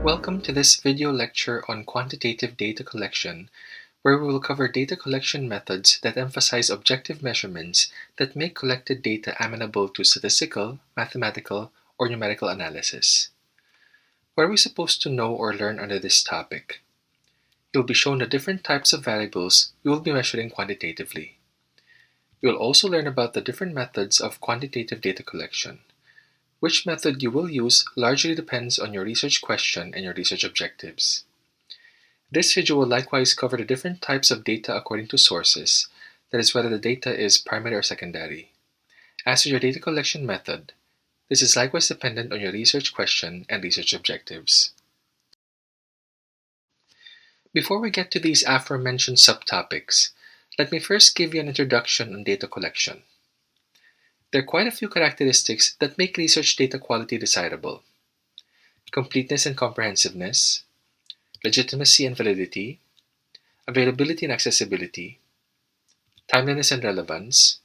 Welcome to this video lecture on quantitative data collection, where we will cover data collection methods that emphasize objective measurements that make collected data amenable to statistical, mathematical, or numerical analysis. What are we supposed to know or learn under this topic? You'll be shown the different types of variables you will be measuring quantitatively. You'll also learn about the different methods of quantitative data collection. Which method you will use largely depends on your research question and your research objectives. This video will likewise cover the different types of data according to sources, that is, whether the data is primary or secondary. As to your data collection method, this is likewise dependent on your research question and research objectives. Before we get to these aforementioned subtopics, let me first give you an introduction on data collection. There are quite a few characteristics that make research data quality desirable: completeness and comprehensiveness, legitimacy and validity, availability and accessibility, timeliness and relevance,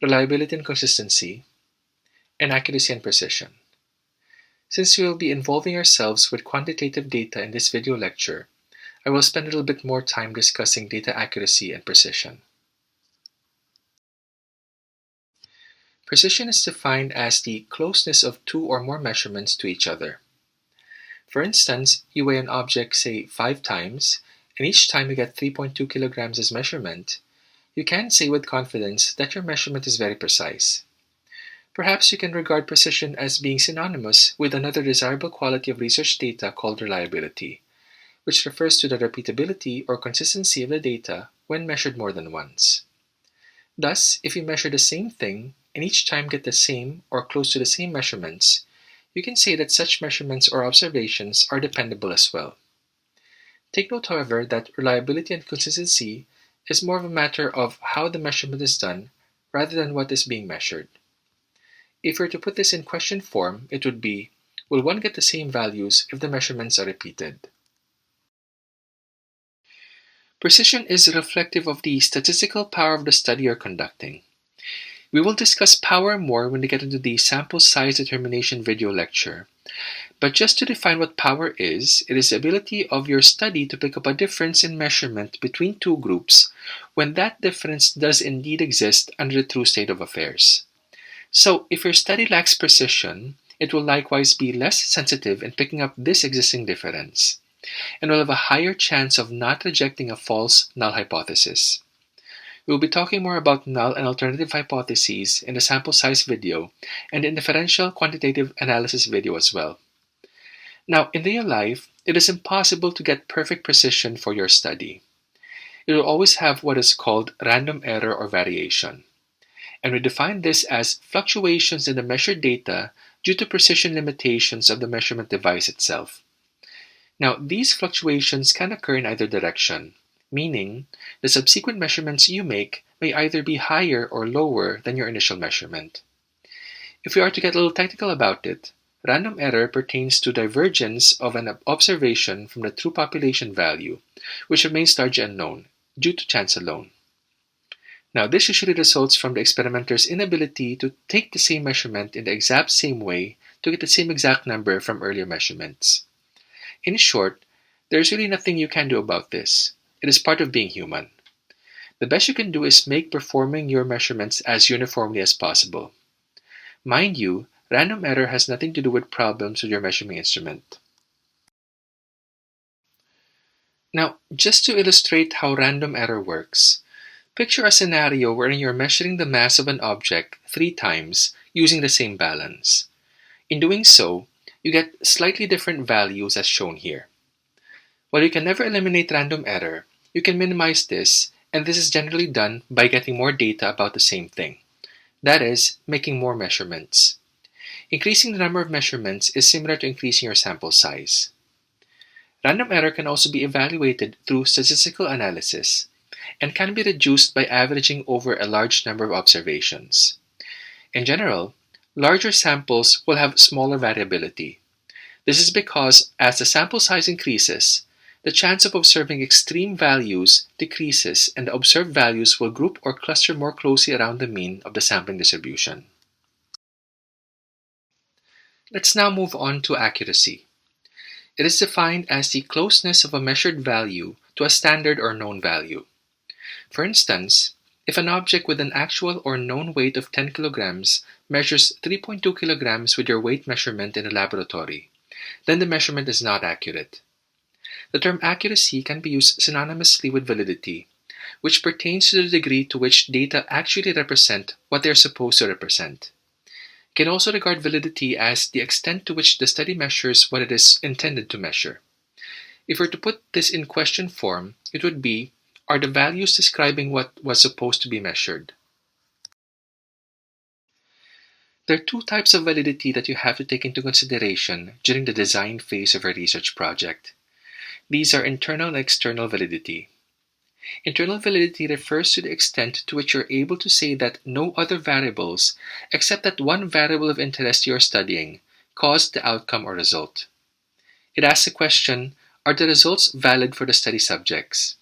reliability and consistency, and accuracy and precision. Since we will be involving ourselves with quantitative data in this video lecture, I will spend a little bit more time discussing data accuracy and precision. Precision is defined as the closeness of two or more measurements to each other. For instance, you weigh an object, say, 5 times, and each time you get 3.2 kilograms as measurement. You can say with confidence that your measurement is very precise. Perhaps you can regard precision as being synonymous with another desirable quality of research data called reliability, which refers to the repeatability or consistency of the data when measured more than once. Thus, if you measure the same thing and each time get the same or close to the same measurements, you can say that such measurements or observations are dependable as well. Take note, however, that reliability and consistency is more of a matter of how the measurement is done rather than what is being measured. If we were to put this in question form, it would be, will one get the same values if the measurements are repeated? Precision is reflective of the statistical power of the study you're conducting. We will discuss power more when we get into the sample size determination video lecture. But just to define what power is, it is the ability of your study to pick up a difference in measurement between two groups when that difference does indeed exist under the true state of affairs. So, if your study lacks precision, it will likewise be less sensitive in picking up this existing difference, and will have a higher chance of not rejecting a false null hypothesis. We will be talking more about null and alternative hypotheses in the sample size video and in the differential quantitative analysis video as well. Now, in real life, it is impossible to get perfect precision for your study. You will always have what is called random error or variation, and we define this as fluctuations in the measured data due to precision limitations of the measurement device itself. Now, these fluctuations can occur in either direction, meaning the subsequent measurements you make may either be higher or lower than your initial measurement. If we are to get a little technical about it, random error pertains to divergence of an observation from the true population value, which remains largely unknown due to chance alone. Now, this usually results from the experimenter's inability to take the same measurement in the exact same way to get the same exact number from earlier measurements. In short, there is really nothing you can do about this. It is part of being human. The best you can do is make performing your measurements as uniformly as possible. Mind you, random error has nothing to do with problems with your measuring instrument. Now, just to illustrate how random error works, picture a scenario wherein you're measuring the mass of an object 3 times using the same balance. In doing so, you get slightly different values as shown here. While you can never eliminate random error, you can minimize this, and this is generally done by getting more data about the same thing. That is, making more measurements. Increasing the number of measurements is similar to increasing your sample size. Random error can also be evaluated through statistical analysis and can be reduced by averaging over a large number of observations. In general, larger samples will have smaller variability. This is because as the sample size increases, the chance of observing extreme values decreases and the observed values will group or cluster more closely around the mean of the sampling distribution. Let's now move on to accuracy. It is defined as the closeness of a measured value to a standard or known value. For instance, if an object with an actual or known weight of 10 kilograms measures 3.2 kilograms with your weight measurement in a laboratory, then the measurement is not accurate. The term accuracy can be used synonymously with validity, which pertains to the degree to which data actually represent what they are supposed to represent. You can also regard validity as the extent to which the study measures what it is intended to measure. If we were to put this in question form, it would be, are the values describing what was supposed to be measured? There are two types of validity that you have to take into consideration during the design phase of a research project. These are internal and external validity. Internal validity refers to the extent to which you're able to say that no other variables, except that one variable of interest you're studying, caused the outcome or result. It asks the question, are the results valid for the study subjects?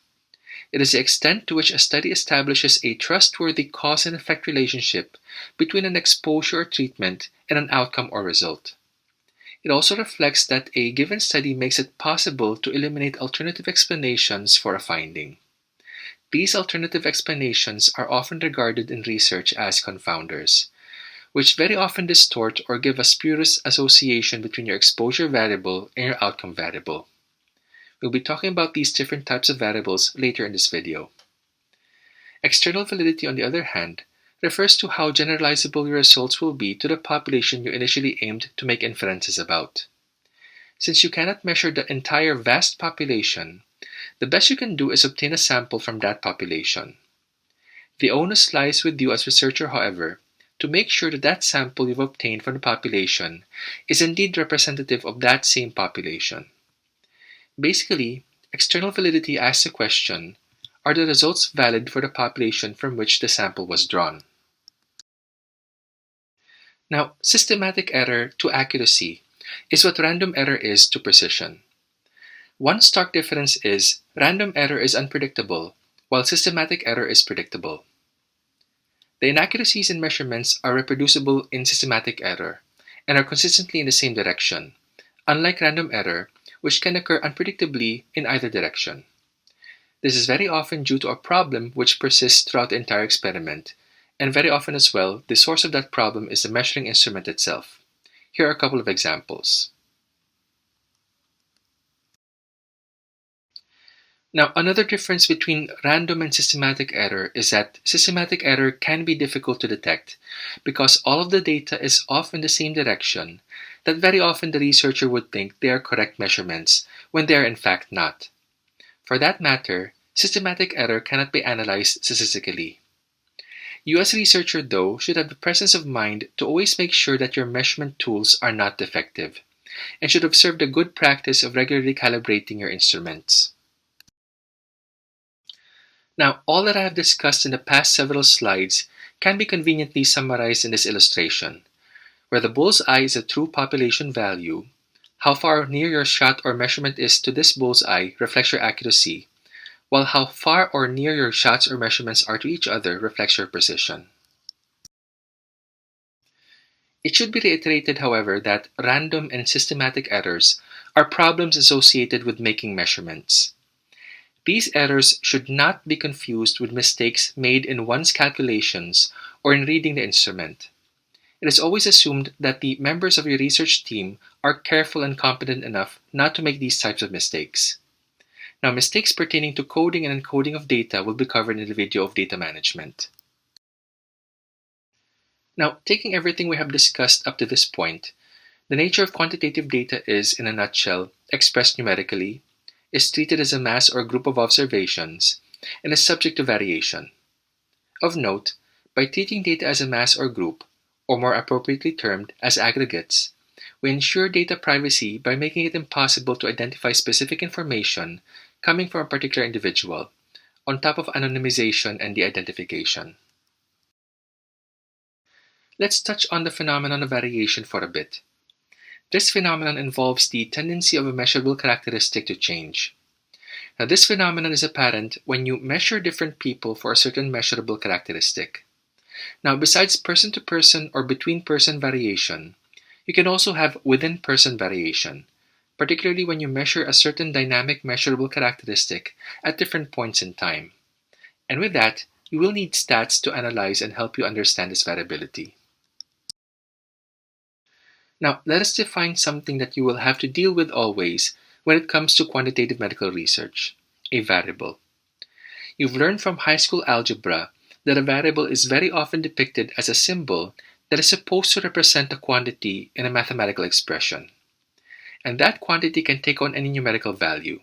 It is the extent to which a study establishes a trustworthy cause and effect relationship between an exposure or treatment and an outcome or result. It also reflects that a given study makes it possible to eliminate alternative explanations for a finding. These alternative explanations are often regarded in research as confounders, which very often distort or give a spurious association between your exposure variable and your outcome variable. We'll be talking about these different types of variables later in this video. External validity, on the other hand, refers to how generalizable your results will be to the population you initially aimed to make inferences about. Since you cannot measure the entire vast population, the best you can do is obtain a sample from that population. The onus lies with you as researcher, however, to make sure that that sample you've obtained from the population is indeed representative of that same population. Basically, external validity asks the question, are the results valid for the population from which the sample was drawn? Now, systematic error to accuracy is what random error is to precision. One stark difference is random error is unpredictable, while systematic error is predictable. The inaccuracies in measurements are reproducible in systematic error and are consistently in the same direction, unlike random error, which can occur unpredictably in either direction. This is very often due to a problem which persists throughout the entire experiment, and very often as well, the source of that problem is the measuring instrument itself. Here are a couple of examples. Now, another difference between random and systematic error is that systematic error can be difficult to detect because all of the data is off in the same direction that very often the researcher would think they are correct measurements when they are in fact not. For that matter, systematic error cannot be analyzed statistically. You as a researcher, though, should have the presence of mind to always make sure that your measurement tools are not defective, and should observe the good practice of regularly calibrating your instruments. Now, all that I have discussed in the past several slides can be conveniently summarized in this illustration, where the bull's eye is a true population value. How far near your shot or measurement is to this bull's eye reflects your accuracy, while how far or near your shots or measurements are to each other reflects your precision. It should be reiterated, however, that random and systematic errors are problems associated with making measurements. These errors should not be confused with mistakes made in one's calculations or in reading the instrument. It is always assumed that the members of your research team are careful and competent enough not to make these types of mistakes. Now, mistakes pertaining to coding and encoding of data will be covered in the video of data management. Now, taking everything we have discussed up to this point, the nature of quantitative data is, in a nutshell, expressed numerically, is treated as a mass or group of observations, and is subject to variation. Of note, by treating data as a mass or group, or more appropriately termed as aggregates, we ensure data privacy by making it impossible to identify specific information coming from a particular individual, on top of anonymization and de-identification. Let's touch on the phenomenon of variation for a bit. This phenomenon involves the tendency of a measurable characteristic to change. Now, this phenomenon is apparent when you measure different people for a certain measurable characteristic. Now, besides person-to-person or between-person variation, you can also have within-person variation, particularly when you measure a certain dynamic measurable characteristic at different points in time. And with that, you will need stats to analyze and help you understand this variability. Now, let us define something that you will have to deal with always when it comes to quantitative medical research: a variable. You've learned from high school algebra that a variable is very often depicted as a symbol that is supposed to represent a quantity in a mathematical expression. And that quantity can take on any numerical value.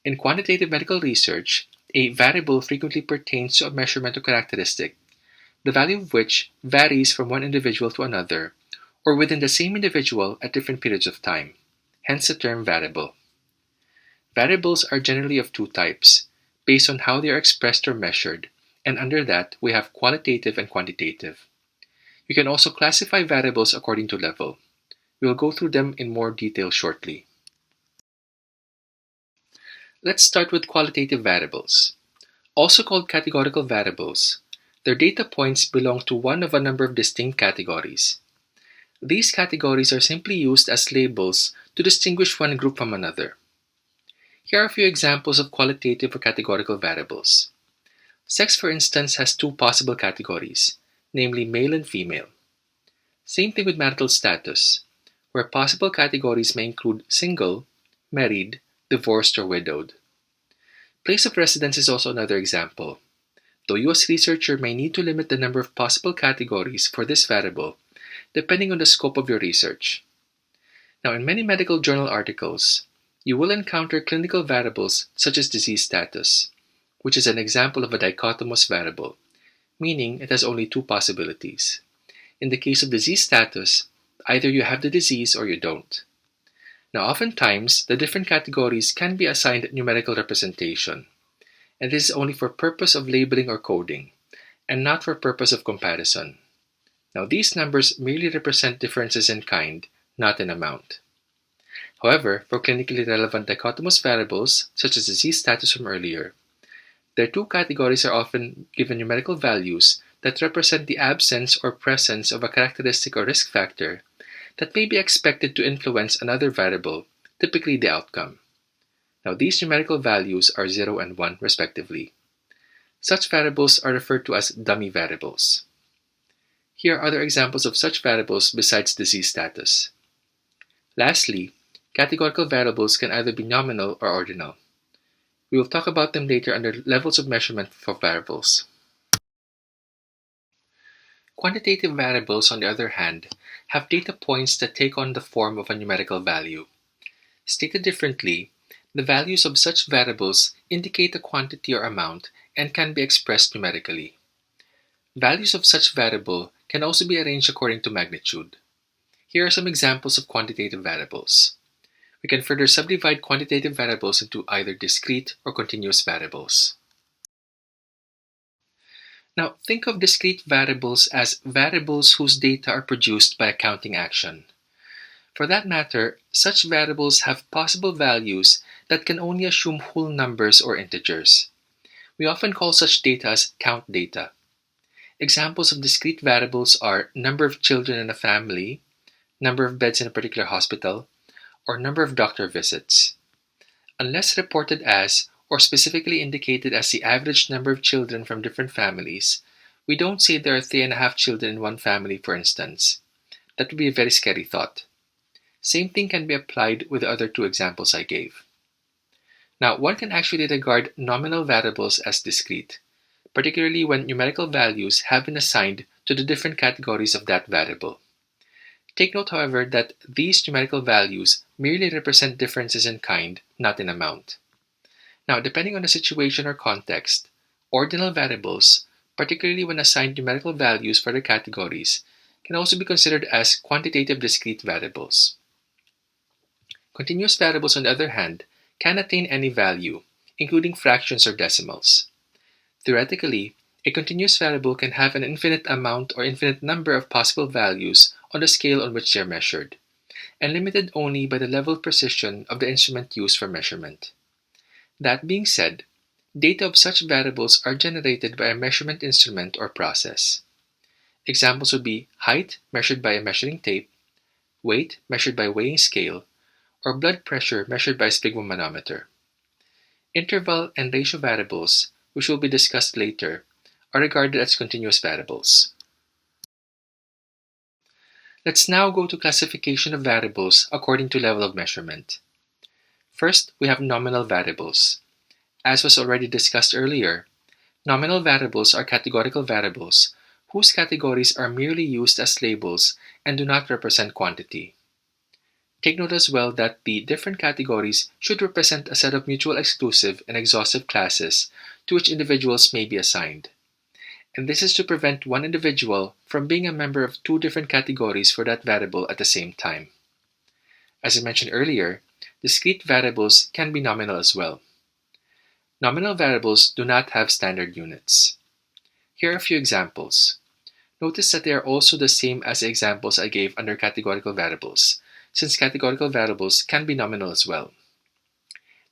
In quantitative medical research, a variable frequently pertains to a measurement or characteristic, the value of which varies from one individual to another, or within the same individual at different periods of time, hence the term variable. Variables are generally of two types, based on how they are expressed or measured, and under that we have qualitative and quantitative. You can also classify variables according to level. We will go through them in more detail shortly. Let's start with qualitative variables. Also called categorical variables, their data points belong to one of a number of distinct categories. These categories are simply used as labels to distinguish one group from another. Here are a few examples of qualitative or categorical variables. Sex, for instance, has two possible categories, namely male and female. Same thing with marital status, where possible categories may include single, married, divorced, or widowed. Place of residence is also another example, though you as researcher may need to limit the number of possible categories for this variable, depending on the scope of your research. Now, in many medical journal articles, you will encounter clinical variables such as disease status, which is an example of a dichotomous variable, meaning it has only two possibilities. In the case of disease status, either you have the disease or you don't. Now, oftentimes, the different categories can be assigned numerical representation, and this is only for purpose of labeling or coding, and not for purpose of comparison. Now, these numbers merely represent differences in kind, not in amount. However, for clinically relevant dichotomous variables, such as disease status from earlier, their two categories are often given numerical values that represent the absence or presence of a characteristic or risk factor that may be expected to influence another variable, typically the outcome. Now, these numerical values are 0 and 1, respectively. Such variables are referred to as dummy variables. Here are other examples of such variables besides disease status. Lastly, categorical variables can either be nominal or ordinal. We will talk about them later under levels of measurement for variables. Quantitative variables, on the other hand, have data points that take on the form of a numerical value. Stated differently, the values of such variables indicate a quantity or amount and can be expressed numerically. Values of such variable can also be arranged according to magnitude. Here are some examples of quantitative variables. We can further subdivide quantitative variables into either discrete or continuous variables. Now, think of discrete variables as variables whose data are produced by a counting action. For that matter, such variables have possible values that can only assume whole numbers or integers. We often call such data as count data. Examples of discrete variables are number of children in a family, number of beds in a particular hospital, or number of doctor visits. Unless reported as or specifically indicated as the average number of children from different families, we don't say there are 3.5 children in one family, for instance. That would be a very scary thought. Same thing can be applied with the other two examples I gave. Now, one can actually regard nominal variables as discrete, particularly when numerical values have been assigned to the different categories of that variable. Take note, however, that these numerical values merely represent differences in kind, not in amount. Now, depending on the situation or context, ordinal variables, particularly when assigned numerical values for their categories, can also be considered as quantitative discrete variables. Continuous variables, on the other hand, can attain any value, including fractions or decimals. Theoretically, a continuous variable can have an infinite amount or infinite number of possible values on the scale on which they are measured, and limited only by the level of precision of the instrument used for measurement. That being said, data of such variables are generated by a measurement instrument or process. Examples would be height measured by a measuring tape, weight measured by weighing scale, or blood pressure measured by sphygmomanometer. Interval and ratio variables, which will be discussed later, are regarded as continuous variables. Let's now go to classification of variables according to level of measurement. First, we have nominal variables. As was already discussed earlier, nominal variables are categorical variables whose categories are merely used as labels and do not represent quantity. Take note as well that the different categories should represent a set of mutual exclusive and exhaustive classes to which individuals may be assigned. And this is to prevent one individual from being a member of two different categories for that variable at the same time. As I mentioned earlier, discrete variables can be nominal as well. Nominal variables do not have standard units. Here are a few examples. Notice that they are also the same as the examples I gave under categorical variables, since categorical variables can be nominal as well.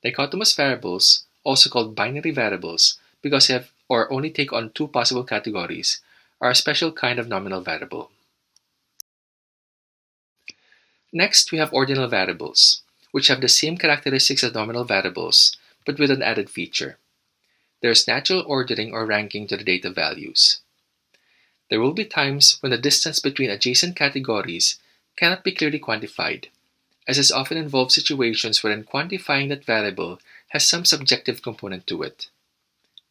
Dichotomous variables, also called binary variables because they have or only take on two possible categories, are a special kind of nominal variable. Next, we have ordinal variables, which have the same characteristics as nominal variables, but with an added feature. There is natural ordering or ranking to the data values. There will be times when the distance between adjacent categories cannot be clearly quantified, as this often involves situations wherein quantifying that variable has some subjective component to it.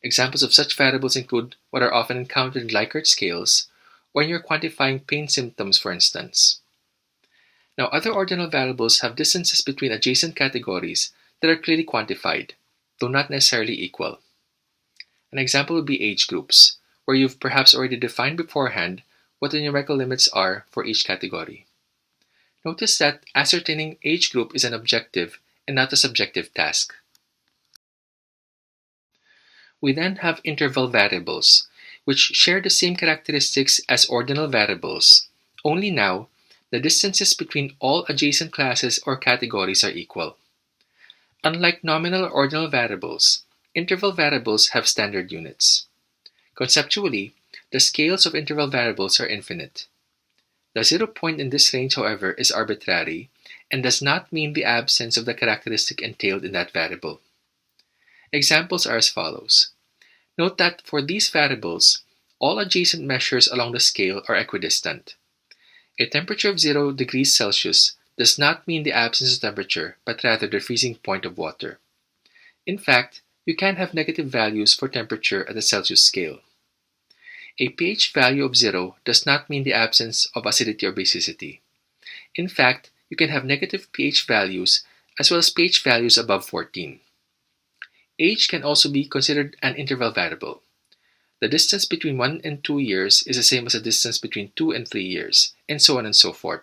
Examples of such variables include what are often encountered in Likert scales, or when you're quantifying pain symptoms, for instance. Now, other ordinal variables have distances between adjacent categories that are clearly quantified, though not necessarily equal. An example would be age groups, where you've perhaps already defined beforehand what the numerical limits are for each category. Notice that ascertaining age group is an objective and not a subjective task. We then have interval variables, which share the same characteristics as ordinal variables, only now the distances between all adjacent classes or categories are equal. Unlike nominal or ordinal variables, interval variables have standard units. Conceptually, the scales of interval variables are infinite. The 0 point in this range, however, is arbitrary and does not mean the absence of the characteristic entailed in that variable. Examples are as follows. Note that for these variables, all adjacent measures along the scale are equidistant. A temperature of 0 degrees Celsius does not mean the absence of temperature, but rather the freezing point of water. In fact, you can have negative values for temperature at the Celsius scale. A pH value of 0 does not mean the absence of acidity or basicity. In fact, you can have negative pH values as well as pH values above 14. Age can also be considered an interval variable. The distance between 1 and 2 years is the same as the distance between 2 and 3 years, and so on and so forth.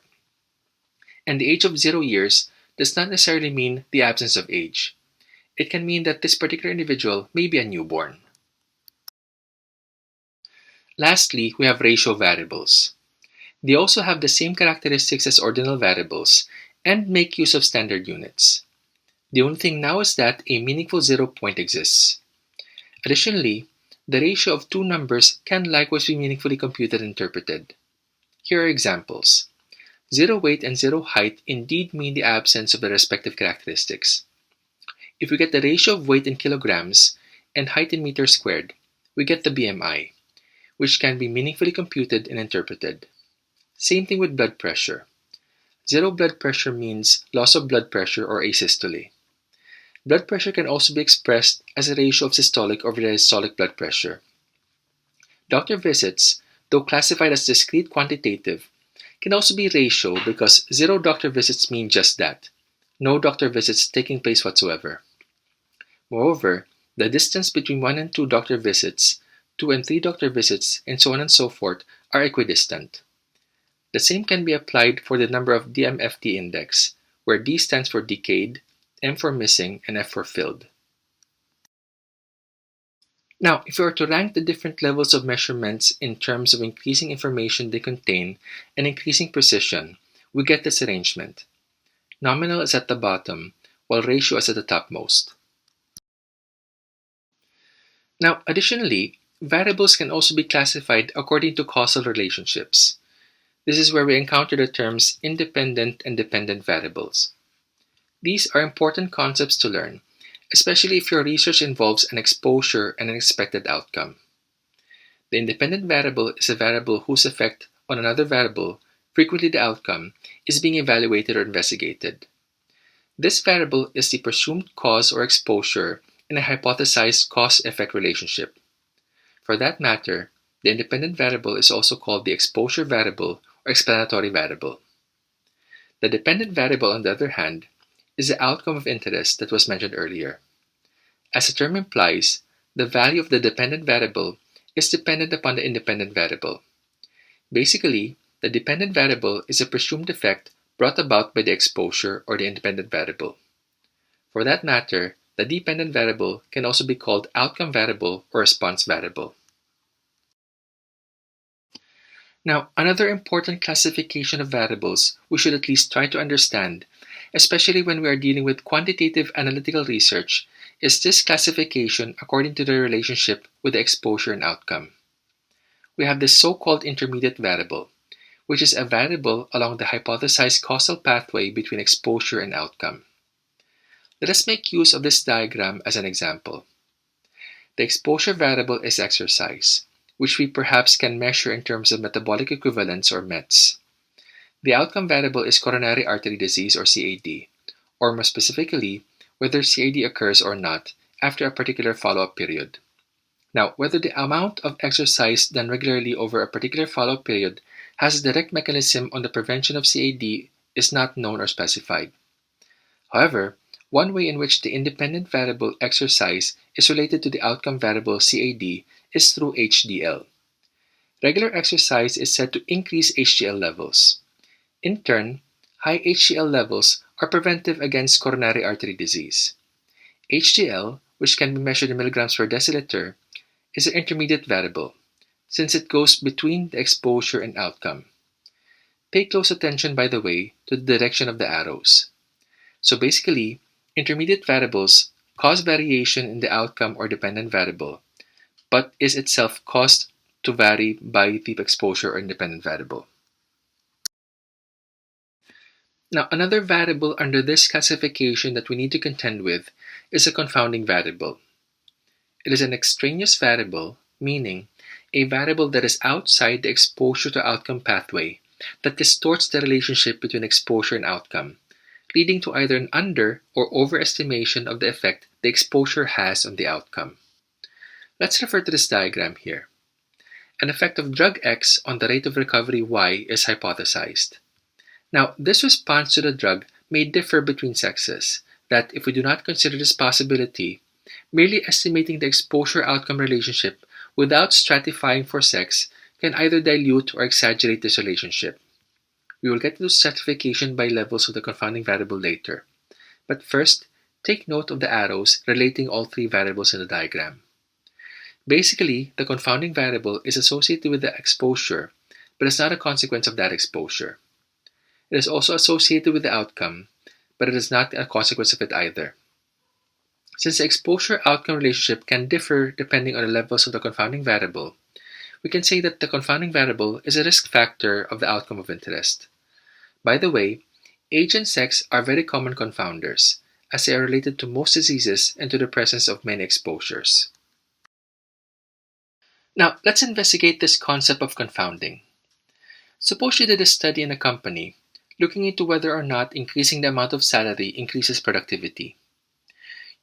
And the age of 0 years does not necessarily mean the absence of age. It can mean that this particular individual may be a newborn. Lastly, we have ratio variables. They also have the same characteristics as ordinal variables and make use of standard units. The only thing now is that a meaningful 0 point exists. Additionally, the ratio of two numbers can likewise be meaningfully computed and interpreted. Here are examples. 0 weight and 0 height indeed mean the absence of the respective characteristics. If we get the ratio of weight in kilograms and height in meters squared, we get the BMI, which can be meaningfully computed and interpreted. Same thing with blood pressure. 0 blood pressure means loss of blood pressure or asystole. Blood pressure can also be expressed as a ratio of systolic over diastolic blood pressure. Doctor visits, though classified as discrete quantitative, can also be ratio because 0 doctor visits mean just that, no doctor visits taking place whatsoever. Moreover, the distance between 1 and 2 doctor visits, 2 and 3 doctor visits, and so on and so forth are equidistant. The same can be applied for the number of DMFT index, where D stands for decayed, M for missing, and F for filled. Now, if we were to rank the different levels of measurements in terms of increasing information they contain and increasing precision, we get this arrangement. Nominal is at the bottom, while ratio is at the topmost. Now, additionally, variables can also be classified according to causal relationships. This is where we encounter the terms independent and dependent variables. These are important concepts to learn, especially if your research involves an exposure and an expected outcome. The independent variable is a variable whose effect on another variable, frequently the outcome, is being evaluated or investigated. This variable is the presumed cause or exposure in a hypothesized cause-effect relationship. For that matter, the independent variable is also called the exposure variable or explanatory variable. The dependent variable, on the other hand, is the outcome of interest that was mentioned earlier. As the term implies, the value of the dependent variable is dependent upon the independent variable. Basically, the dependent variable is a presumed effect brought about by the exposure or the independent variable. For that matter, the dependent variable can also be called outcome variable or response variable. Now, another important classification of variables we should at least try to understand, especially when we are dealing with quantitative analytical research, is this classification according to the relationship with the exposure and outcome. We have the so-called intermediate variable, which is a variable along the hypothesized causal pathway between exposure and outcome. Let us make use of this diagram as an example. The exposure variable is exercise, which we perhaps can measure in terms of metabolic equivalence or METs. The outcome variable is coronary artery disease or CAD, or more specifically, whether CAD occurs or not after a particular follow-up period. Now, whether the amount of exercise done regularly over a particular follow-up period has a direct mechanism on the prevention of CAD is not known or specified. However, one way in which the independent variable exercise is related to the outcome variable CAD is through HDL. Regular exercise is said to increase HDL levels. In turn, high HDL levels are preventive against coronary artery disease. HDL, which can be measured in milligrams per deciliter, is an intermediate variable, since it goes between the exposure and outcome. Pay close attention, by the way, to the direction of the arrows. So basically, intermediate variables cause variation in the outcome or dependent variable, but is itself caused to vary by the exposure or independent variable. Now, another variable under this classification that we need to contend with is a confounding variable. It is an extraneous variable, meaning a variable that is outside the exposure to outcome pathway that distorts the relationship between exposure and outcome, leading to either an under- or overestimation of the effect the exposure has on the outcome. Let's refer to this diagram here. An effect of drug X on the rate of recovery Y is hypothesized. Now, this response to the drug may differ between sexes, that if we do not consider this possibility, merely estimating the exposure-outcome relationship without stratifying for sex can either dilute or exaggerate this relationship. We will get into stratification by levels of the confounding variable later. But first, take note of the arrows relating all three variables in the diagram. Basically, the confounding variable is associated with the exposure, but is not a consequence of that exposure. It is also associated with the outcome, but it is not a consequence of it either. Since the exposure-outcome relationship can differ depending on the levels of the confounding variable, we can say that the confounding variable is a risk factor of the outcome of interest. By the way, age and sex are very common confounders, as they are related to most diseases and to the presence of many exposures. Now, let's investigate this concept of confounding. Suppose you did a study in a company looking into whether or not increasing the amount of salary increases productivity.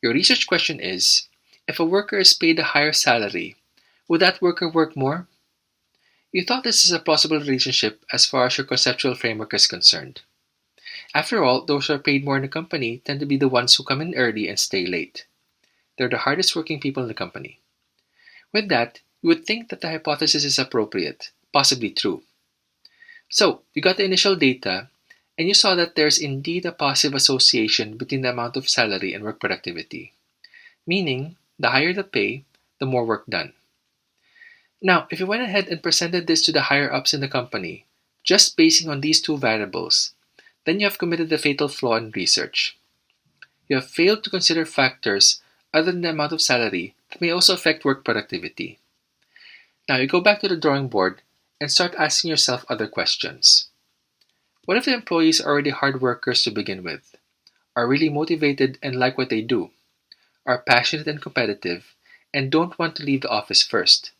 Your research question is, if a worker is paid a higher salary, would that worker work more? You thought this is a plausible relationship as far as your conceptual framework is concerned. After all, those who are paid more in the company tend to be the ones who come in early and stay late. They're the hardest working people in the company. With that, you would think that the hypothesis is appropriate, possibly true. So, you got the initial data, and you saw that there's indeed a positive association between the amount of salary and work productivity. Meaning, the higher the pay, the more work done. Now, if you went ahead and presented this to the higher-ups in the company, just basing on these two variables, then you have committed the fatal flaw in research. You have failed to consider factors other than the amount of salary that may also affect work productivity. Now, you go back to the drawing board and start asking yourself other questions. What if the employees are already hard workers to begin with? are really motivated and like what they do, are passionate and competitive, and don't want to leave the office first.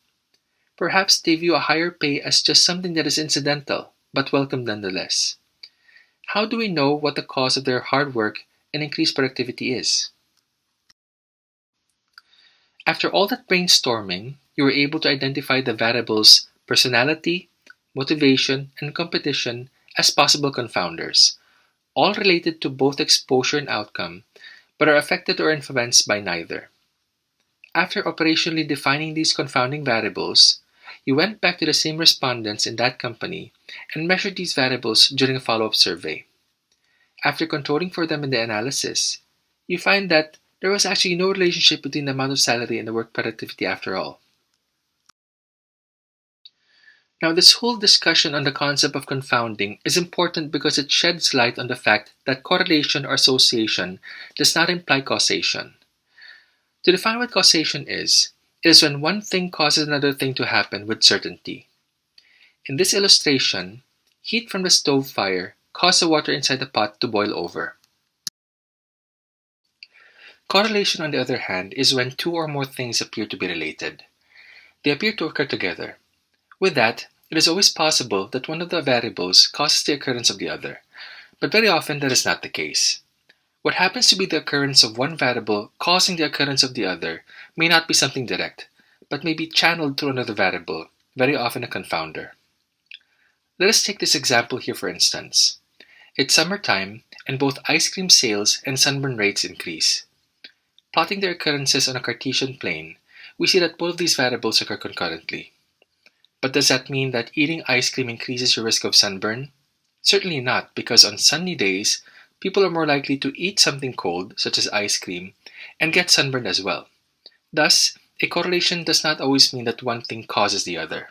Perhaps they view a higher pay as just something that is incidental, but welcome nonetheless. How do we know what the cause of their hard work and increased productivity is? After all that brainstorming, you were able to identify the variables personality, motivation, and competition as possible confounders, all related to both exposure and outcome, but are affected or influenced by neither. After operationally defining these confounding variables, you went back to the same respondents in that company and measured these variables during a follow-up survey. After controlling for them in the analysis, you find that there was actually no relationship between the amount of salary and the work productivity after all. Now, this whole discussion on the concept of confounding is important because it sheds light on the fact that correlation or association does not imply causation. To define what causation is, it is when one thing causes another thing to happen with certainty. In this illustration, heat from the stove fire caused the water inside the pot to boil over. Correlation, on the other hand, is when two or more things appear to be related. They appear to occur together. With that, it is always possible that one of the variables causes the occurrence of the other, but very often that is not the case. What happens to be the occurrence of one variable causing the occurrence of the other may not be something direct, but may be channeled through another variable, very often a confounder. Let us take this example here for instance. It's summertime, and both ice cream sales and sunburn rates increase. Plotting their occurrences on a Cartesian plane, we see that both of these variables occur concurrently. But does that mean that eating ice cream increases your risk of sunburn? Certainly not, because on sunny days, people are more likely to eat something cold, such as ice cream, and get sunburned as well. Thus, a correlation does not always mean that one thing causes the other.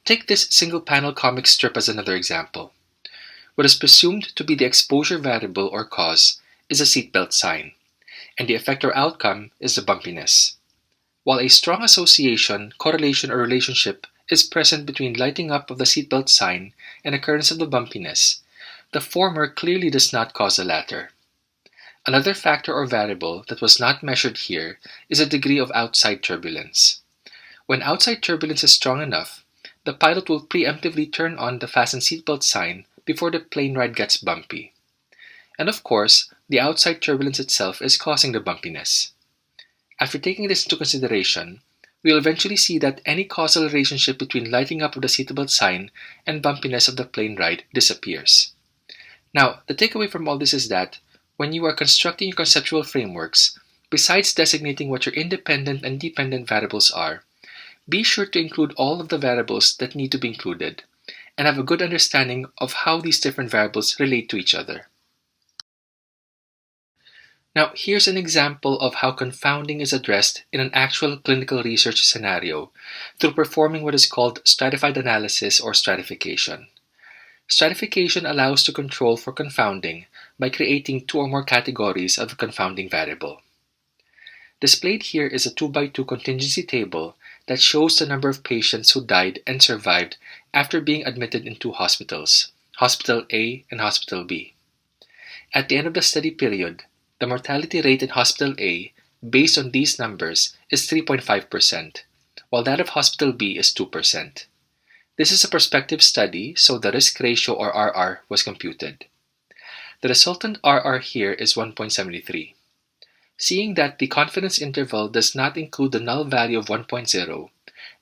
Take this single-panel comic strip as another example. What is presumed to be the exposure variable or cause is a seatbelt sign, and the effect or outcome is the bumpiness. While a strong association, correlation, or relationship is present between lighting up of the seatbelt sign and occurrence of the bumpiness, the former clearly does not cause the latter. Another factor or variable that was not measured here is the degree of outside turbulence. When outside turbulence is strong enough, the pilot will preemptively turn on the fasten seatbelt sign before the plane ride gets bumpy. And of course, the outside turbulence itself is causing the bumpiness. After taking this into consideration, we will eventually see that any causal relationship between lighting up of the seatbelt sign and bumpiness of the plane ride disappears. Now, the takeaway from all this is that when you are constructing your conceptual frameworks, besides designating what your independent and dependent variables are, be sure to include all of the variables that need to be included, and have a good understanding of how these different variables relate to each other. Now, here's an example of how confounding is addressed in an actual clinical research scenario through performing what is called stratified analysis or stratification. Stratification allows to control for confounding by creating two or more categories of the confounding variable. Displayed here is a 2x2 contingency table that shows the number of patients who died and survived after being admitted in two hospitals, Hospital A and Hospital B. At the end of the study period, the mortality rate in Hospital A, based on these numbers, is 3.5%, while that of Hospital B is 2%. This is a prospective study, so the risk ratio or RR was computed. The resultant RR here is 1.73. Seeing that the confidence interval does not include the null value of 1.0,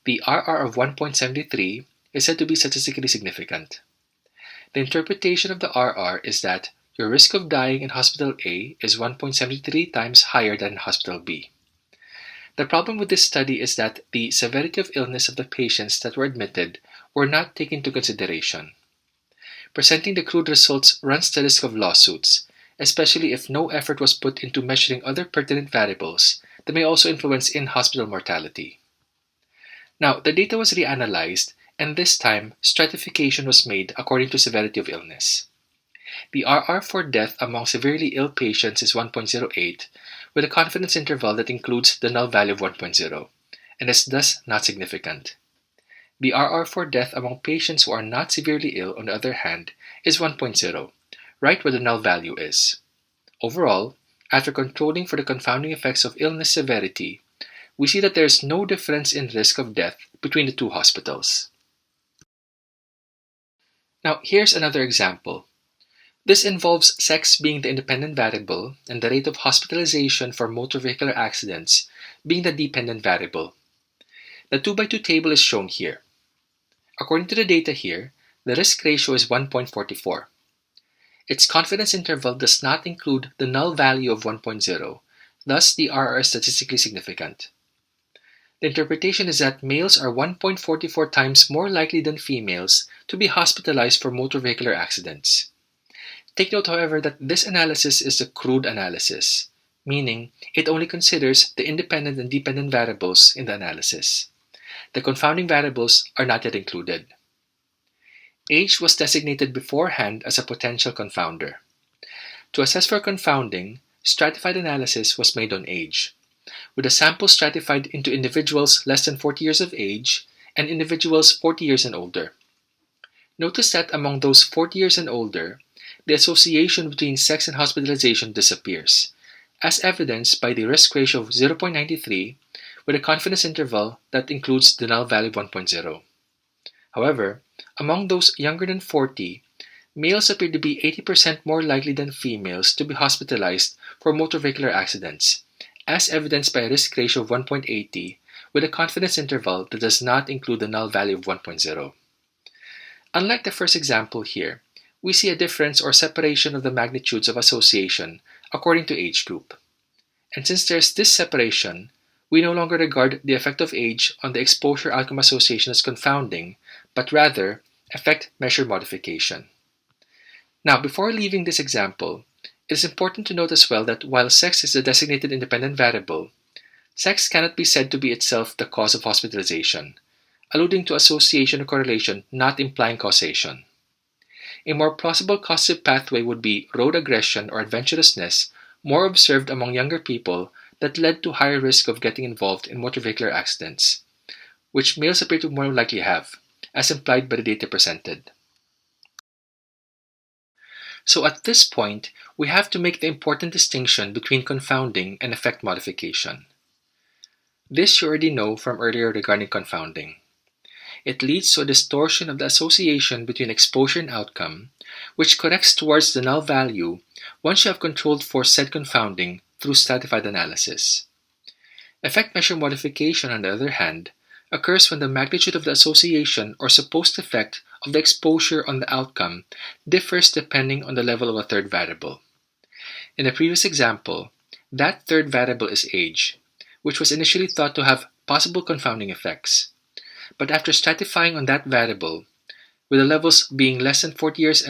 the RR of 1.73 is said to be statistically significant. The interpretation of the RR is that your risk of dying in Hospital A is 1.73 times higher than in Hospital B. The problem with this study is that the severity of illness of the patients that were admitted were not taken into consideration. Presenting the crude results runs the risk of lawsuits, especially if no effort was put into measuring other pertinent variables that may also influence in-hospital mortality. Now, the data was reanalyzed, and this time, stratification was made according to severity of illness. The RR for death among severely ill patients is 1.08, with a confidence interval that includes the null value of 1.0, and is thus not significant. The RR for death among patients who are not severely ill, on the other hand, is 1.0, right where the null value is. Overall, after controlling for the confounding effects of illness severity, we see that there is no difference in risk of death between the two hospitals. Now, here's another example. This involves sex being the independent variable and the rate of hospitalization for motor vehicular accidents being the dependent variable. The 2x2 table is shown here. According to the data here, the risk ratio is 1.44. Its confidence interval does not include the null value of 1.0, thus the RR is statistically significant. The interpretation is that males are 1.44 times more likely than females to be hospitalized for motor vehicular accidents. Take note, however, that this analysis is a crude analysis, meaning it only considers the independent and dependent variables in the analysis. The confounding variables are not yet included. Age was designated beforehand as a potential confounder. To assess for confounding, stratified analysis was made on age, with a sample stratified into individuals less than 40 years of age and individuals 40 years and older. Notice that among those 40 years and older, the association between sex and hospitalization disappears, as evidenced by the risk ratio of 0.93 with a confidence interval that includes the null value of 1.0. However, among those younger than 40, males appear to be 80% more likely than females to be hospitalized for motor vehicular accidents, as evidenced by a risk ratio of 1.80 with a confidence interval that does not include the null value of 1.0. Unlike the first example here, we see a difference or separation of the magnitudes of association according to age group. And since there's this separation, we no longer regard the effect of age on the exposure outcome association as confounding, but rather effect measure modification. Now, before leaving this example, it is important to note as well that while sex is a designated independent variable, sex cannot be said to be itself the cause of hospitalization, alluding to association or correlation not implying causation. A more plausible causative pathway would be road aggression or adventurousness, more observed among younger people, that led to higher risk of getting involved in motor vehicular accidents, which males appear to more likely have, as implied by the data presented. So at this point, we have to make the important distinction between confounding and effect modification. This you already know from earlier regarding confounding. It leads to a distortion of the association between exposure and outcome, which corrects towards the null value once you have controlled for said confounding through stratified analysis. Effect measure modification, on the other hand, occurs when the magnitude of the association or supposed effect of the exposure on the outcome differs depending on the level of a third variable. In the previous example, that third variable is age, which was initially thought to have possible confounding effects. But after stratifying on that variable, with the levels being less than 40 years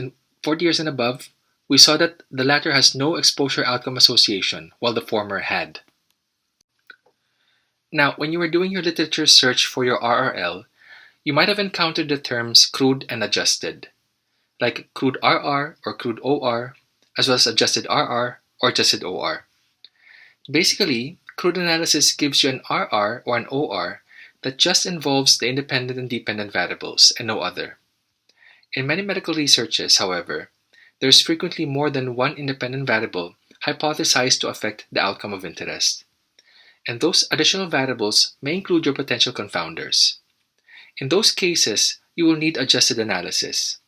and above, we saw that the latter has no exposure outcome association, while the former had. Now, when you were doing your literature search for your RRL, you might have encountered the terms crude and adjusted, like crude RR or crude OR, as well as adjusted RR or adjusted OR. Basically, crude analysis gives you an RR or an OR that just involves the independent and dependent variables and no other. In many medical researches, however, there is frequently more than one independent variable hypothesized to affect the outcome of interest. And those additional variables may include your potential confounders. In those cases, you will need adjusted analysis.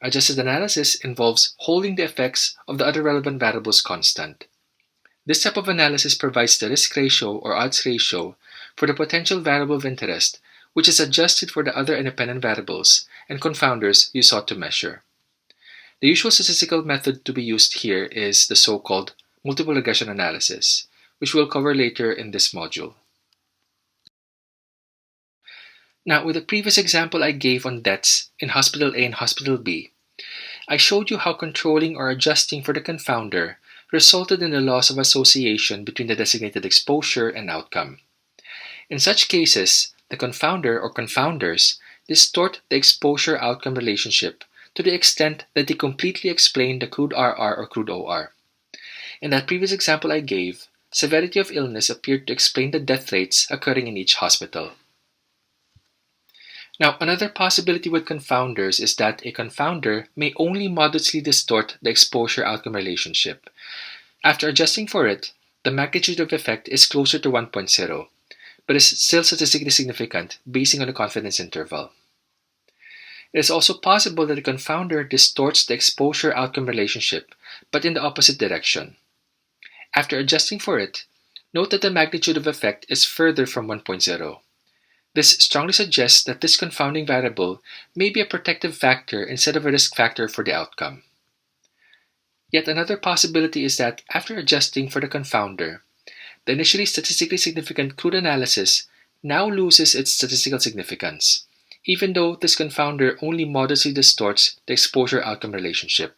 Adjusted analysis involves holding the effects of the other relevant variables constant. This type of analysis provides the risk ratio or odds ratio for the potential variable of interest, which is adjusted for the other independent variables and confounders you sought to measure. The usual statistical method to be used here is the so-called multiple regression analysis, which we'll cover later in this module. Now, with the previous example I gave on deaths in Hospital A and Hospital B, I showed you how controlling or adjusting for the confounder resulted in the loss of association between the designated exposure and outcome. In such cases, the confounder or confounders distort the exposure-outcome relationship to the extent that they completely explain the crude RR or crude OR. In that previous example I gave, severity of illness appeared to explain the death rates occurring in each hospital. Now, another possibility with confounders is that a confounder may only modestly distort the exposure-outcome relationship. After adjusting for it, the magnitude of effect is closer to 1.0, but is still statistically significant based on the confidence interval. It is also possible that the confounder distorts the exposure-outcome relationship, but in the opposite direction. After adjusting for it, note that the magnitude of effect is further from 1.0. This strongly suggests that this confounding variable may be a protective factor instead of a risk factor for the outcome. Yet another possibility is that after adjusting for the confounder, the initially statistically significant crude analysis now loses its statistical significance, even though this confounder only modestly distorts the exposure-outcome relationship.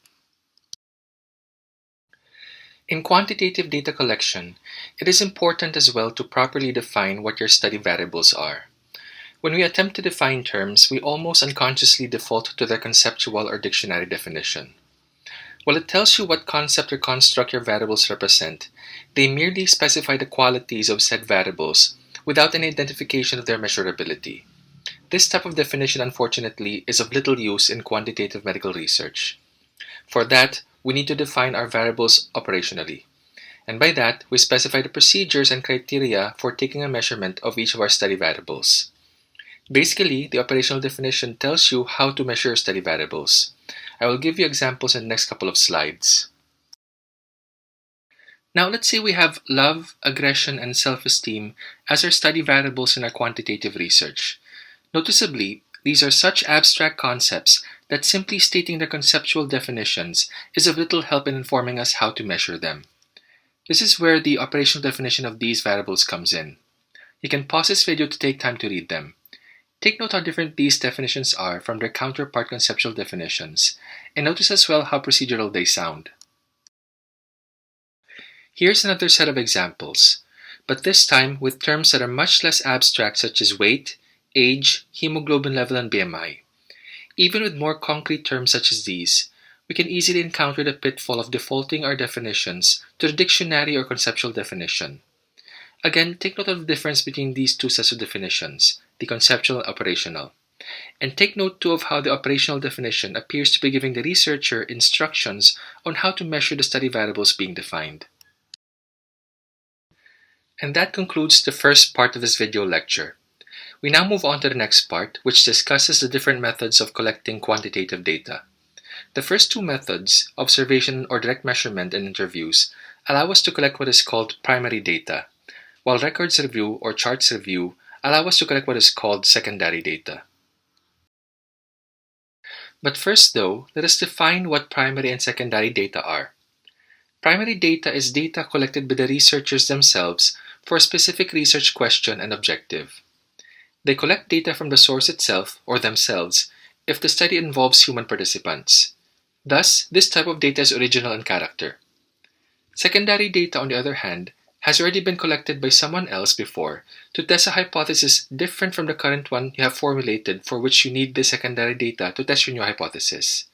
In quantitative data collection, it is important as well to properly define what your study variables are. When we attempt to define terms, we almost unconsciously default to their conceptual or dictionary definition. While it tells you what concept or construct your variables represent, they merely specify the qualities of said variables without any identification of their measurability. This type of definition, unfortunately, is of little use in quantitative medical research. For that, we need to define our variables operationally. And by that, we specify the procedures and criteria for taking a measurement of each of our study variables. Basically, the operational definition tells you how to measure study variables. I will give you examples in the next couple of slides. Now let's say we have love, aggression, and self-esteem as our study variables in our quantitative research. Noticeably, these are such abstract concepts that simply stating their conceptual definitions is of little help in informing us how to measure them. This is where the operational definition of these variables comes in. You can pause this video to take time to read them. Take note how different these definitions are from their counterpart conceptual definitions, and notice as well how procedural they sound. Here's another set of examples, but this time with terms that are much less abstract such as weight, age, hemoglobin level, and BMI. Even with more concrete terms such as these, we can easily encounter the pitfall of defaulting our definitions to the dictionary or conceptual definition. Again, take note of the difference between these two sets of definitions, the conceptual and operational. And take note too of how the operational definition appears to be giving the researcher instructions on how to measure the study variables being defined. And that concludes the first part of this video lecture. We now move on to the next part, which discusses the different methods of collecting quantitative data. The first two methods, observation or direct measurement and interviews, allow us to collect what is called primary data, while records review or charts review allow us to collect what is called secondary data. But first though, let us define what primary and secondary data are. Primary data is data collected by the researchers themselves for a specific research question and objective. They collect data from the source itself or themselves if the study involves human participants. Thus, this type of data is original in character. Secondary data, on the other hand, has already been collected by someone else before to test a hypothesis different from the current one you have formulated for which you need this secondary data to test your new hypothesis.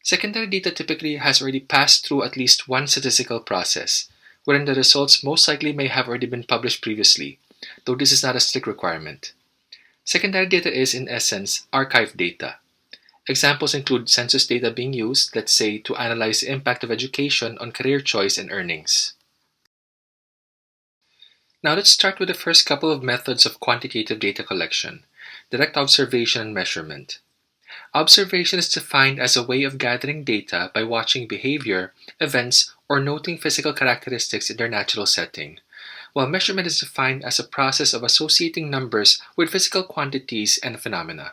Secondary data typically has already passed through at least one statistical process, wherein the results most likely may have already been published previously, though this is not a strict requirement. Secondary data is, in essence, archived data. Examples include census data being used, let's say, to analyze the impact of education on career choice and earnings. Now let's start with the first couple of methods of quantitative data collection, direct observation and measurement. Observation is defined as a way of gathering data by watching behavior, events, or noting physical characteristics in their natural setting, while measurement is defined as a process of associating numbers with physical quantities and phenomena.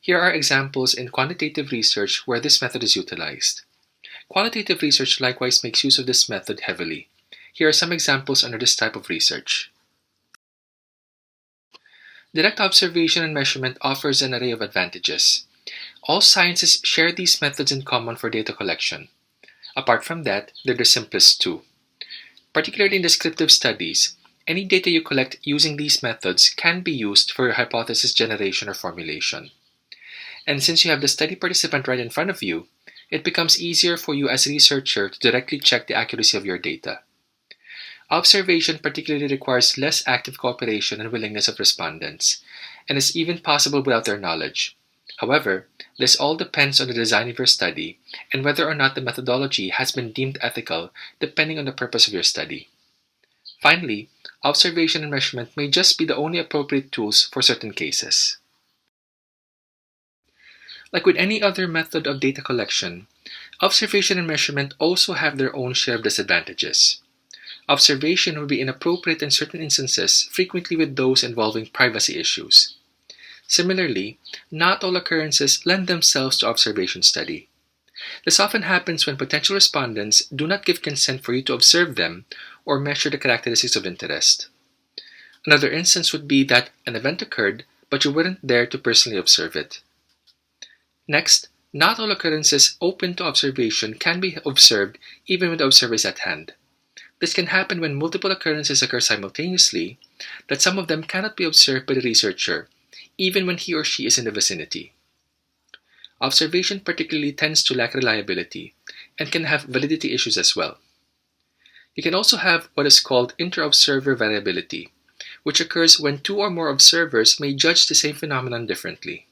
Here are examples in quantitative research where this method is utilized. Qualitative research likewise makes use of this method heavily. Here are some examples under this type of research. Direct observation and measurement offers an array of advantages. All sciences share these methods in common for data collection. Apart from that, they're the simplest too. Particularly in descriptive studies, any data you collect using these methods can be used for your hypothesis generation or formulation. And since you have the study participant right in front of you, it becomes easier for you as a researcher to directly check the accuracy of your data. Observation particularly requires less active cooperation and willingness of respondents, and is even possible without their knowledge. However, this all depends on the design of your study and whether or not the methodology has been deemed ethical depending on the purpose of your study. Finally, observation and measurement may just be the only appropriate tools for certain cases. Like with any other method of data collection, observation and measurement also have their own share of disadvantages. Observation would be inappropriate in certain instances, frequently with those involving privacy issues. Similarly, not all occurrences lend themselves to observation study. This often happens when potential respondents do not give consent for you to observe them or measure the characteristics of interest. Another instance would be that an event occurred, but you weren't there to personally observe it. Next, not all occurrences open to observation can be observed even when the observer is at hand. This can happen when multiple occurrences occur simultaneously, that some of them cannot be observed by the researcher, even when he or she is in the vicinity. Observation particularly tends to lack reliability and can have validity issues as well. You can also have what is called inter-observer variability, which occurs when two or more observers may judge the same phenomenon differently.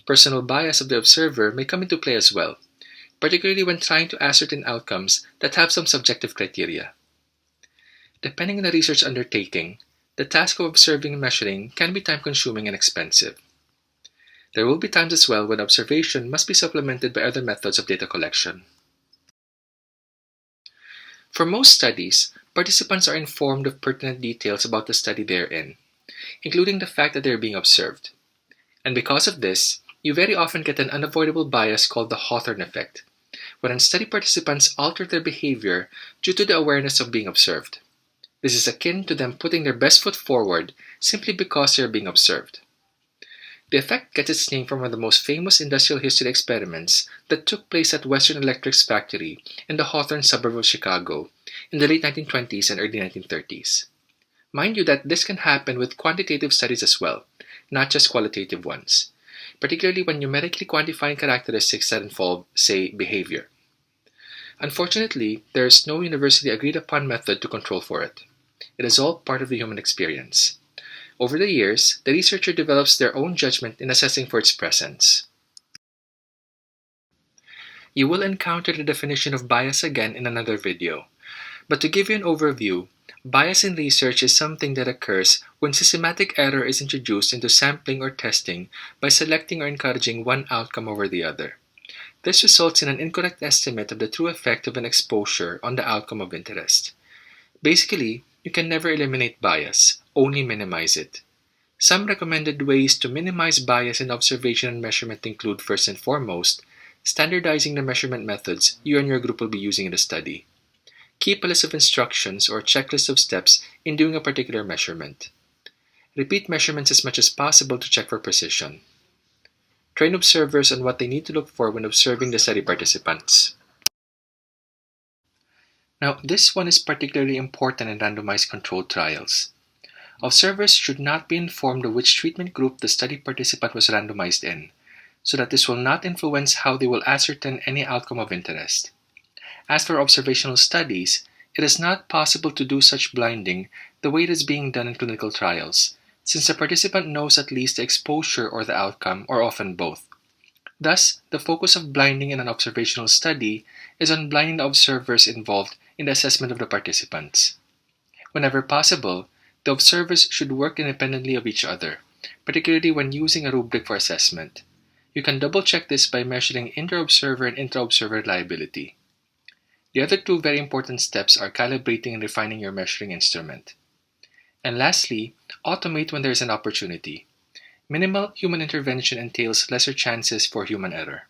Personal bias of the observer may come into play as well, particularly when trying to ascertain outcomes that have some subjective criteria. Depending on the research undertaking, the task of observing and measuring can be time-consuming and expensive. There will be times as well when observation must be supplemented by other methods of data collection. For most studies, participants are informed of pertinent details about the study they are in, including the fact that they are being observed. And because of this, you very often get an unavoidable bias called the Hawthorne effect, wherein study participants alter their behavior due to the awareness of being observed. This is akin to them putting their best foot forward simply because they are being observed. The effect gets its name from one of the most famous industrial history experiments that took place at Western Electric's factory in the Hawthorne suburb of Chicago in the late 1920s and early 1930s. Mind you that this can happen with quantitative studies as well, not just qualitative ones, particularly when numerically quantifying characteristics that involve, say, behavior. Unfortunately, there is no universally agreed upon method to control for it. It is all part of the human experience. Over the years, the researcher develops their own judgment in assessing for its presence. You will encounter the definition of bias again in another video, but to give you an overview, bias in research is something that occurs when systematic error is introduced into sampling or testing by selecting or encouraging one outcome over the other. This results in an incorrect estimate of the true effect of an exposure on the outcome of interest. Basically, you can never eliminate bias, only minimize it. Some recommended ways to minimize bias in observation and measurement include, first and foremost, standardizing the measurement methods you and your group will be using in the study. Keep a list of instructions or checklist of steps in doing a particular measurement. Repeat measurements as much as possible to check for precision. Train observers on what they need to look for when observing the study participants. Now, this one is particularly important in randomized controlled trials. Observers should not be informed of which treatment group the study participant was randomized in, so that this will not influence how they will ascertain any outcome of interest. As for observational studies, it is not possible to do such blinding the way it is being done in clinical trials, since the participant knows at least the exposure or the outcome, or often both. Thus, the focus of blinding in an observational study is on blinding the observers involved in the assessment of the participants. Whenever possible, the observers should work independently of each other, particularly when using a rubric for assessment. You can double-check this by measuring inter-observer and intra-observer reliability. The other two very important steps are calibrating and refining your measuring instrument. And lastly, automate when there is an opportunity. Minimal human intervention entails lesser chances for human error.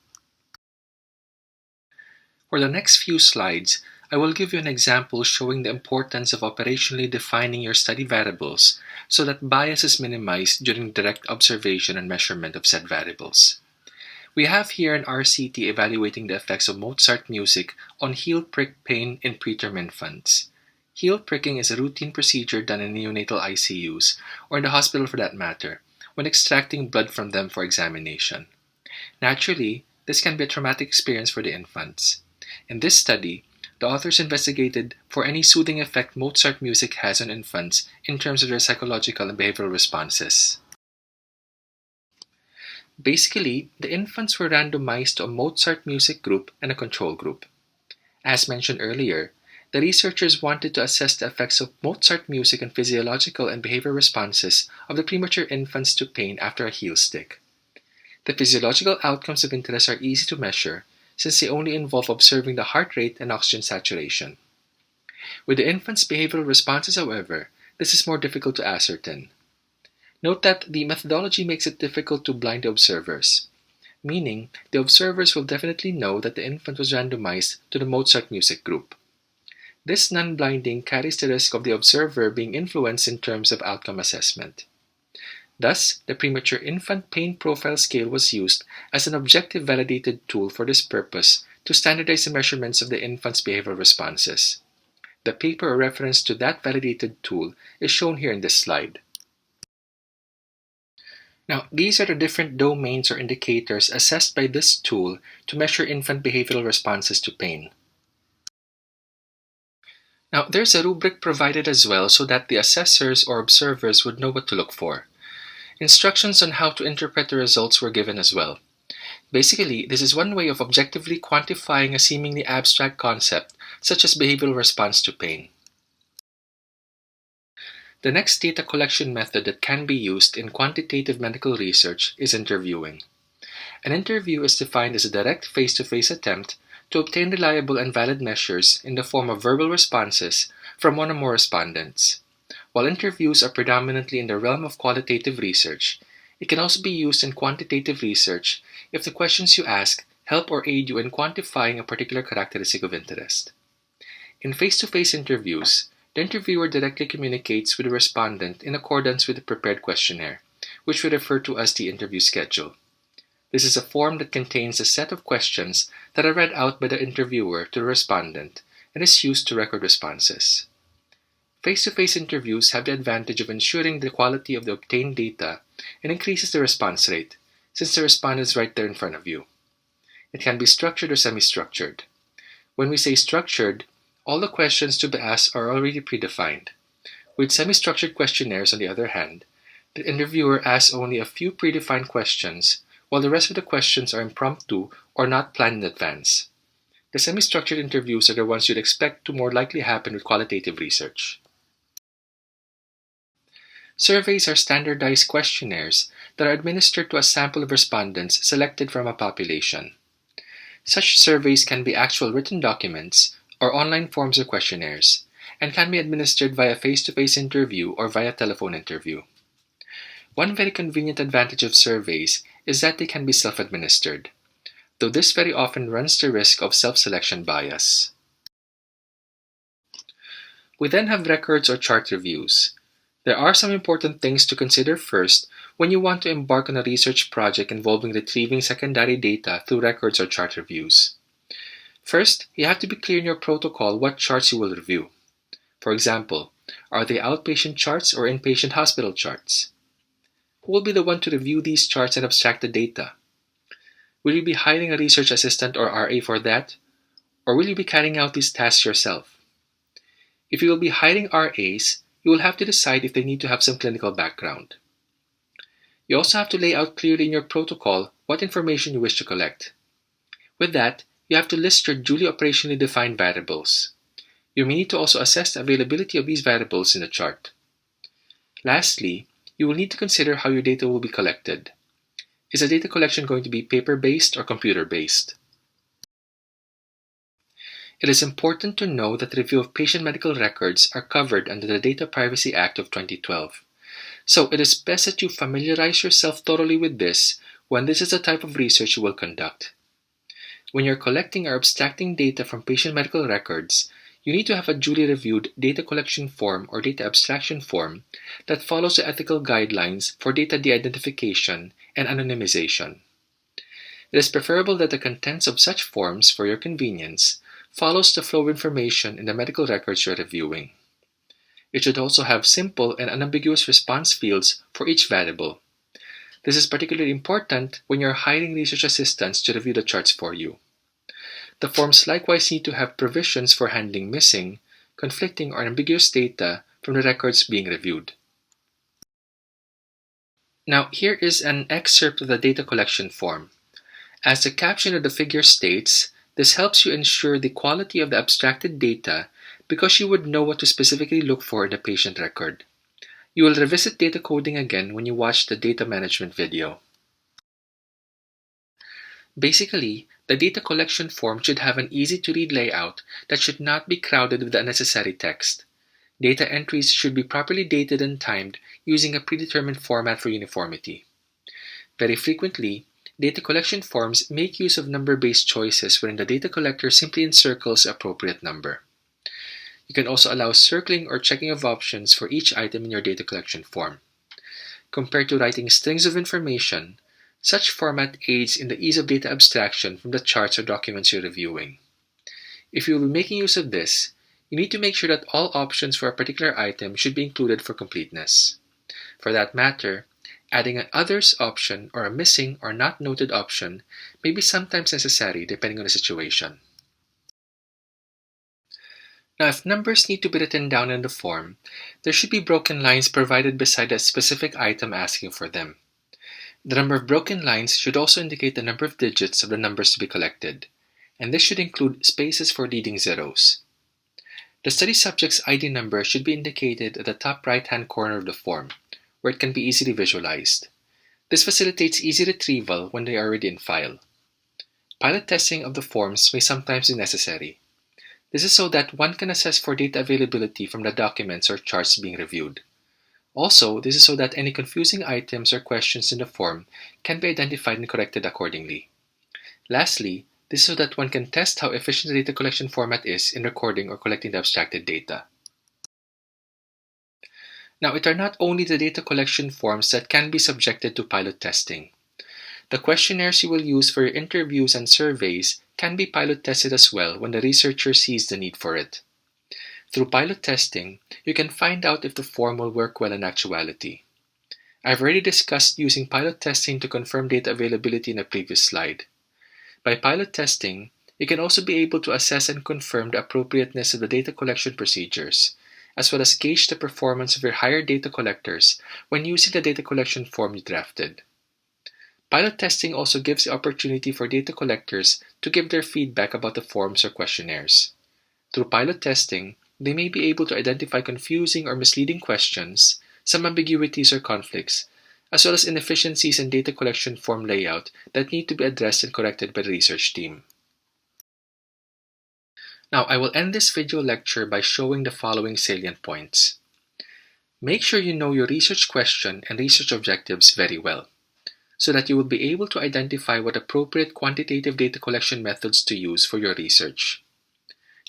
For the next few slides, I will give you an example showing the importance of operationally defining your study variables so that bias is minimized during direct observation and measurement of said variables. We have here an RCT evaluating the effects of Mozart music on heel prick pain in preterm infants. Heel pricking is a routine procedure done in neonatal ICUs, or in the hospital for that matter, when extracting blood from them for examination. Naturally, this can be a traumatic experience for the infants. In this study, the authors investigated for any soothing effect Mozart music has on infants in terms of their psychological and behavioral responses. Basically, the infants were randomized to a Mozart music group and a control group. As mentioned earlier, the researchers wanted to assess the effects of Mozart music on physiological and behavioral responses of the premature infants to pain after a heel stick. The physiological outcomes of interest are easy to measure since they only involve observing the heart rate and oxygen saturation. With the infant's behavioral responses, however, this is more difficult to ascertain. Note that the methodology makes it difficult to blind the observers, meaning the observers will definitely know that the infant was randomized to the Mozart music group. This non-blinding carries the risk of the observer being influenced in terms of outcome assessment. Thus, the premature infant pain profile scale was used as an objective validated tool for this purpose to standardize the measurements of the infant's behavioral responses. The paper or reference to that validated tool is shown here in this slide. Now, these are the different domains or indicators assessed by this tool to measure infant behavioral responses to pain. Now, there's a rubric provided as well so that the assessors or observers would know what to look for. Instructions on how to interpret the results were given as well. Basically, this is one way of objectively quantifying a seemingly abstract concept, such as behavioral response to pain. The next data collection method that can be used in quantitative medical research is interviewing. An interview is defined as a direct face-to-face attempt to obtain reliable and valid measures in the form of verbal responses from one or more respondents. While interviews are predominantly in the realm of qualitative research, it can also be used in quantitative research if the questions you ask help or aid you in quantifying a particular characteristic of interest. In face-to-face interviews, the interviewer directly communicates with the respondent in accordance with the prepared questionnaire, which we refer to as the interview schedule. This is a form that contains a set of questions that are read out by the interviewer to the respondent and is used to record responses. Face-to-face interviews have the advantage of ensuring the quality of the obtained data and increases the response rate, since the respondent is right there in front of you. It can be structured or semi-structured. When we say structured, all the questions to be asked are already predefined. With semi-structured questionnaires, on the other hand, the interviewer asks only a few predefined questions, while the rest of the questions are impromptu or not planned in advance. The semi-structured interviews are the ones you'd expect to more likely happen with qualitative research. Surveys are standardized questionnaires that are administered to a sample of respondents selected from a population. Such surveys can be actual written documents or online forms or questionnaires, and can be administered via face-to-face interview or via telephone interview. One very convenient advantage of surveys is that they can be self-administered, though this very often runs the risk of self-selection bias. We then have records or chart reviews. There are some important things to consider first when you want to embark on a research project involving retrieving secondary data through records or chart reviews. First, you have to be clear in your protocol what charts you will review. For example, are they outpatient charts or inpatient hospital charts? Who will be the one to review these charts and abstract the data? Will you be hiring a research assistant or RA for that? Or will you be carrying out these tasks yourself? If you will be hiring RAs, you will have to decide if they need to have some clinical background. You also have to lay out clearly in your protocol what information you wish to collect. With that, you have to list your duly operationally defined variables. You may need to also assess the availability of these variables in the chart. Lastly, you will need to consider how your data will be collected. Is the data collection going to be paper-based or computer-based? It is important to know that the review of patient medical records are covered under the Data Privacy Act of 2012. So it is best that you familiarize yourself thoroughly with this when this is the type of research you will conduct. When you're collecting or abstracting data from patient medical records, you need to have a duly reviewed data collection form or data abstraction form that follows the ethical guidelines for data de-identification and anonymization. It is preferable that the contents of such forms, for your convenience, follows the flow of information in the medical records you're reviewing. It should also have simple and unambiguous response fields for each variable. This is particularly important when you're hiring research assistants to review the charts for you. The forms likewise need to have provisions for handling missing, conflicting, or ambiguous data from the records being reviewed. Now, here is an excerpt of the data collection form. As the caption of the figure states, this helps you ensure the quality of the abstracted data because you would know what to specifically look for in the patient record. You will revisit data coding again when you watch the data management video. Basically, the data collection form should have an easy-to-read layout that should not be crowded with unnecessary text. Data entries should be properly dated and timed using a predetermined format for uniformity. Very frequently, data collection forms make use of number-based choices wherein the data collector simply encircles the appropriate number. You can also allow circling or checking of options for each item in your data collection form. Compared to writing strings of information, such format aids in the ease of data abstraction from the charts or documents you're reviewing. If you will be making use of this, you need to make sure that all options for a particular item should be included for completeness. For that matter, adding an others option or a missing or not noted option may be sometimes necessary depending on the situation. Now, if numbers need to be written down in the form, there should be broken lines provided beside a specific item asking for them. The number of broken lines should also indicate the number of digits of the numbers to be collected, and this should include spaces for leading zeros. The study subject's ID number should be indicated at the top right-hand corner of the form, where it can be easily visualized. This facilitates easy retrieval when they are already in file. Pilot testing of the forms may sometimes be necessary. This is so that one can assess for data availability from the documents or charts being reviewed. Also, this is so that any confusing items or questions in the form can be identified and corrected accordingly. Lastly, this is so that one can test how efficient the data collection format is in recording or collecting the abstracted data. Now, it are not only the data collection forms that can be subjected to pilot testing. The questionnaires you will use for your interviews and surveys can be pilot tested as well when the researcher sees the need for it. Through pilot testing, you can find out if the form will work well in actuality. I've already discussed using pilot testing to confirm data availability in a previous slide. By pilot testing, you can also be able to assess and confirm the appropriateness of the data collection procedures, as well as gauge the performance of your hired data collectors when using the data collection form you drafted. Pilot testing also gives the opportunity for data collectors to give their feedback about the forms or questionnaires. Through pilot testing, they may be able to identify confusing or misleading questions, some ambiguities or conflicts, as well as inefficiencies in data collection form layout that need to be addressed and corrected by the research team. Now, I will end this video lecture by showing the following salient points. Make sure you know your research question and research objectives very well, so that you will be able to identify what appropriate quantitative data collection methods to use for your research.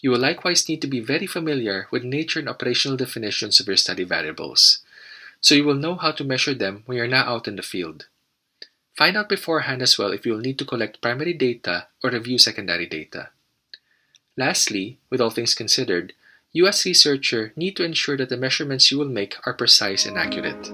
You will likewise need to be very familiar with nature and operational definitions of your study variables, so you will know how to measure them when you're now out in the field. Find out beforehand as well if you will need to collect primary data or review secondary data. Lastly, with all things considered, you as researcher need to ensure that the measurements you will make are precise and accurate.